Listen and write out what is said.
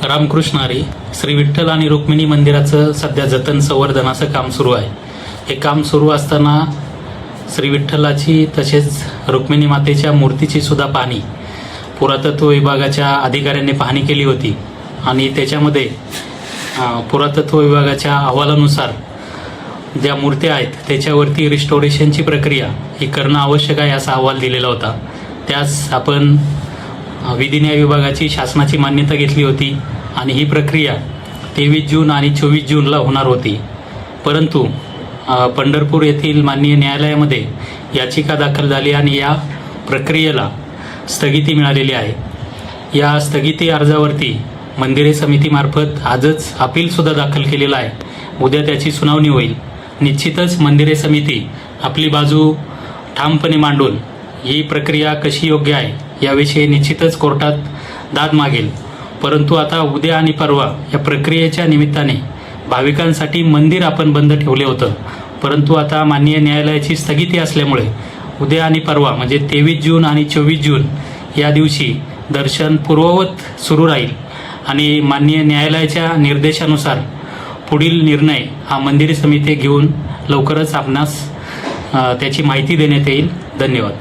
रामकृष्ण हरी. श्री विठ्ठल आणि रुक्मिणी मंदिराचं सध्या जतन संवर्धनाचं काम सुरू आहे. हे काम सुरू असताना श्री विठ्ठलाची तसेच रुक्मिणी मातेच्या मूर्तीची सुद्धा पाहणी पुरातत्व विभागाच्या अधिकाऱ्यांनी पाहणी केली होती आणि त्याच्यामध्ये पुरातत्व विभागाच्या अहवालानुसार ज्या मूर्त्या आहेत त्याच्यावरती रिस्टोरेशनची प्रक्रिया ही करणं आवश्यक आहे असा अहवाल दिलेला होता. त्यास आपण विधी न्याय विभागाची शासनाची मान्यता घेतली होती आणि ही प्रक्रिया 23 जून आणि 24 जूनला होणार होती. परंतु पंढरपूर येथील माननीय न्यायालयामध्ये याचिका दाखल झाली आणि या प्रक्रियेला स्थगिती मिळालेली आहे. या स्थगिती अर्जावरती मंदिरे समितीमार्फत आजच अपीलसुद्धा दाखल केलेलं आहे. उद्या त्याची सुनावणी होईल. निश्चितच मंदिरे समिती आपली बाजू ठामपणे मांडून ही प्रक्रिया कशी योग्य आहे याविषयी निश्चितच कोर्टात दाद मागेल. परंतु आता उद्या आणि परवा या प्रक्रियेच्या निमित्ताने भाविकांसाठी मंदिर आपण बंद ठेवले होतं. परंतु आता माननीय न्यायालयाची स्थगिती असल्यामुळे उद्या आणि परवा म्हणजे 23 जून आणि 24 जून या दिवशी दर्शन पूर्ववत सुरू राहील आणि माननीय न्यायालयाच्या निर्देशानुसार पुढील निर्णय हा मंदिर समिती घेऊन लवकरच आपणास त्याची माहिती देण्यात येईल. धन्यवाद.